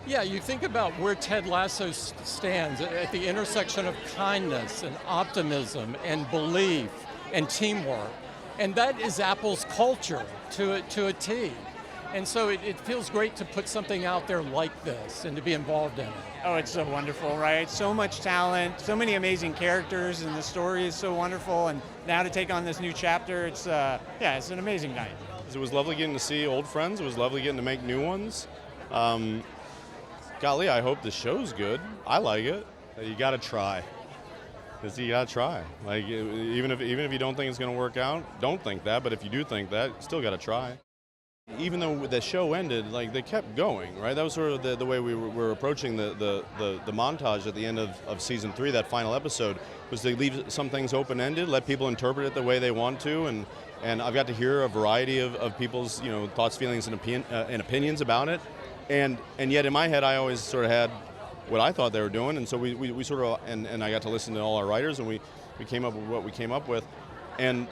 Yeah, you think about where Ted Lasso stands at the intersection of kindness and optimism and belief and teamwork. And that is Apple's culture to a T. And so it feels great to put something out there like this and to be involved in it. Oh, it's so wonderful, right? So much talent, so many amazing characters, and the story is so wonderful. And now to take on this new chapter, it's an amazing night. It was lovely getting to see old friends. It was lovely getting to make new ones. Golly, I hope the show's good. I like it. You got to try. You got to try. Like even if you don't think it's going to work out, don't think that. But if you do think that, you still got to try. Even though the show ended, like they kept going, right? That was sort of the way we were approaching the montage at the end of season 3. That final episode was they leave some things open-ended, let people interpret it the way they want to, and I've got to hear a variety of people's thoughts, feelings, and opinions about it. And yet in my head, I always sort of had what I thought they were doing, and so we sort of and I got to listen to all our writers, and we came up with what we came up with, and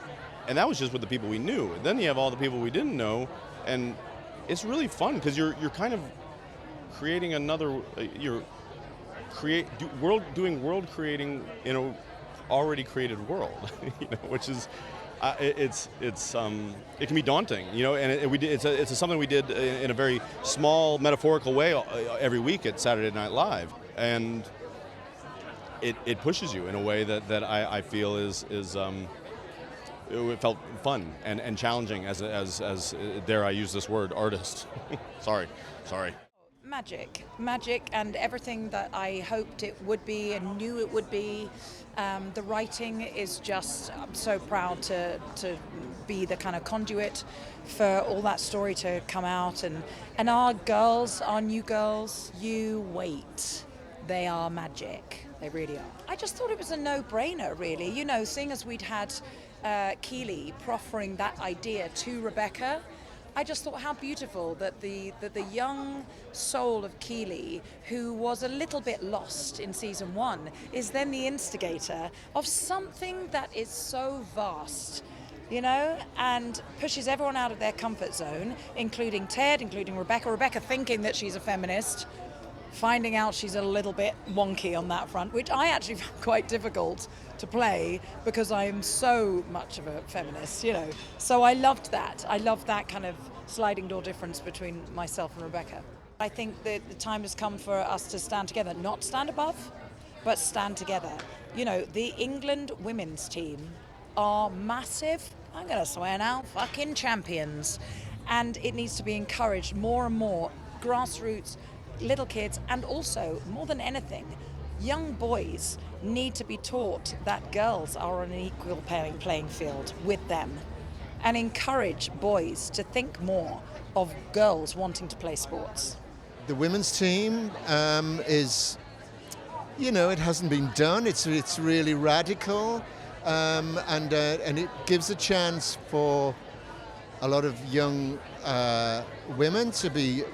that was just with the people we knew. And then you have all the people we didn't know, and it's really fun because you're kind of creating another doing world creating in a already created world, which is. It can be daunting, and it's something we did in a very small, metaphorical way every week at Saturday Night Live, and it pushes you in a way that I feel is it felt fun and challenging as dare I use this word, artist. Sorry. Magic, and everything that I hoped it would be and knew it would be. The writing is just, I'm so proud to be the kind of conduit for all that story to come out. And our new girls, you wait. They are magic. They really are. I just thought it was a no-brainer, really. Seeing as we'd had Keeley proffering that idea to Rebecca, I just thought how beautiful that the young soul of Keeley, who was a little bit lost in season 1, is then the instigator of something that is so vast, and pushes everyone out of their comfort zone, including Ted, including Rebecca. Rebecca thinking that she's a feminist, finding out she's a little bit wonky on that front, which I actually found quite difficult to play because I am so much of a feminist, So I loved that. I loved that kind of sliding door difference between myself and Rebecca. I think that the time has come for us to stand together, not stand above, but stand together. The England women's team are massive, I'm going to swear now, fucking champions. And it needs to be encouraged more and more, grassroots, little kids, and also, more than anything, young boys need to be taught that girls are on an equal playing field with them, and encourage boys to think more of girls wanting to play sports. The women's team is, it hasn't been done. It's really radical, and it gives a chance for a lot of young women to be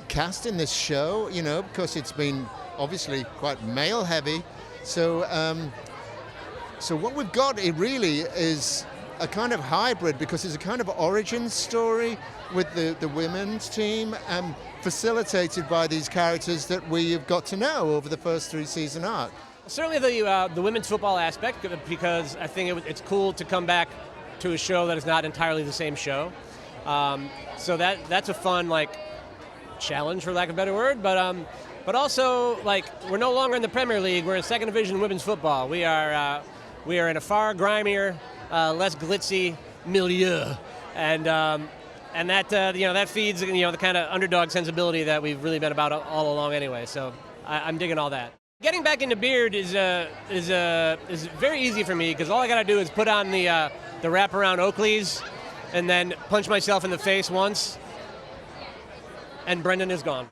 cast in this show, because it's been obviously quite male heavy. So what we've got, it really is a kind of hybrid, because it's a kind of origin story with the women's team, facilitated by these characters that we have got to know over the first 3 season arc. Certainly the women's football aspect, because I think it's cool to come back to a show that is not entirely the same show. So that's a fun challenge, for lack of a better word, but also we're no longer in the Premier League. We're in second division women's football. We are in a far grimier, less glitzy milieu, and that that feeds the kind of underdog sensibility that we've really been about all along anyway. So I'm digging all that. Getting back into beard is very easy for me, because all I got to do is put on the wraparound Oakleys and then punch myself in the face once, and Brendan is gone.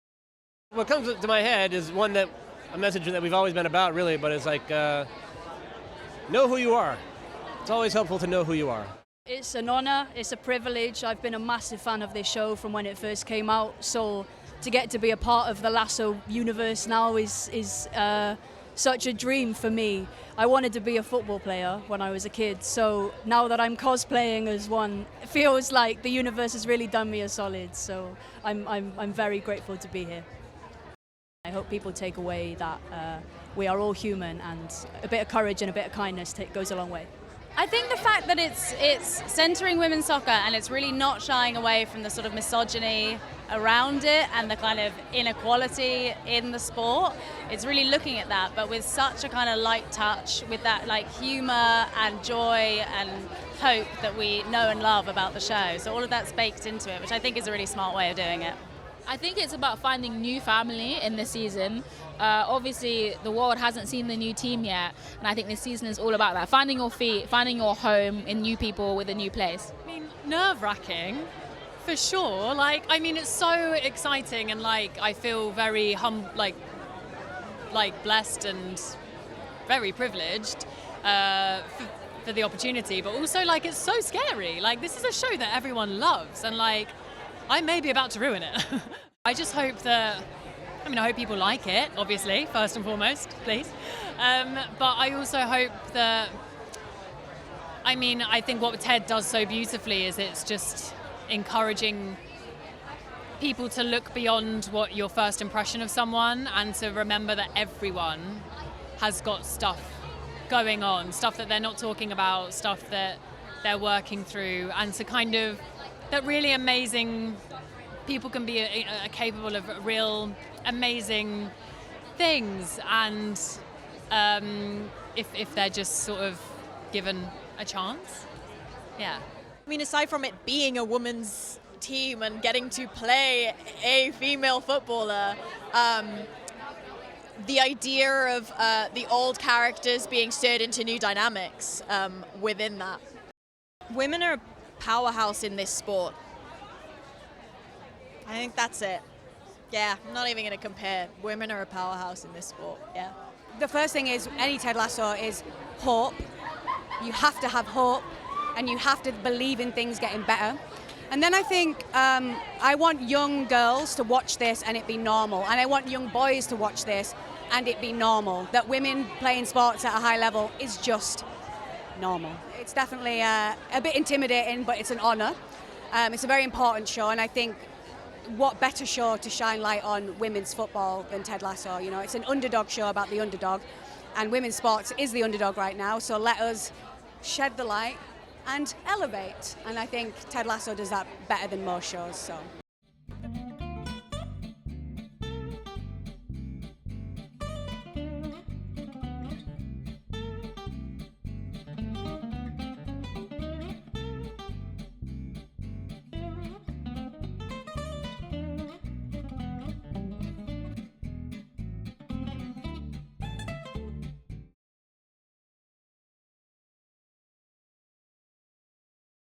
What comes to my head is a message that we've always been about, really, but it's know who you are. It's always helpful to know who you are. It's an honor, it's a privilege. I've been a massive fan of this show from when it first came out, so to get to be a part of the Lasso universe now is such a dream for me. I wanted to be a football player when I was a kid, so now that I'm cosplaying as one, it feels like the universe has really done me a solid, so I'm very grateful to be here. hope people take away that we are all human, and a bit of courage and a bit of kindness goes a long way. I think the fact that it's centering women's soccer and it's really not shying away from the sort of misogyny around it and the kind of inequality in the sport, it's really looking at that, but with such a kind of light touch, with that like humour and joy and hope that we know and love about the show. So all of that's baked into it, which I think is a really smart way of doing it. I think it's about finding new family in this season. Obviously, the world hasn't seen the new team yet, and I think this season is all about that. Finding your feet, finding your home in new people with a new place. I mean, nerve-wracking, for sure. Like, I mean, it's so exciting, and like, I feel very blessed and very privileged for the opportunity. But also, like, it's so scary. Like, this is a show that everyone loves, and like, I may be about to ruin it. I just hope that, I hope people like it, obviously, first and foremost, please. But I also hope that, I think what Ted does so beautifully is it's just encouraging people to look beyond what your first impression of someone and to remember that everyone has got stuff going on, stuff that they're not talking about, stuff that they're working through, and to kind of, that really amazing people can be capable of real amazing things, and if they're just sort of given a chance. Yeah. I mean, aside from it being a women's team and getting to play a female footballer, the idea of the old characters being stirred into new dynamics within that. Women are a powerhouse in this sport. I think that's it. Yeah, I'm not even going to compare. Women are a powerhouse in this sport, yeah. The first thing is, any Ted Lasso is hope. You have to have hope, and you have to believe in things getting better. And then I think I want young girls to watch this and it be normal. And I want young boys to watch this and it be normal. That women playing sports at a high level is just normal. It's definitely a bit intimidating, but it's an honour. It's a very important show, and I think what better show to shine light on women's football than Ted Lasso? You know, it's an underdog show about the underdog, and women's sports is the underdog right now, so let us shed the light and elevate. And I think Ted Lasso does that better than most shows, so.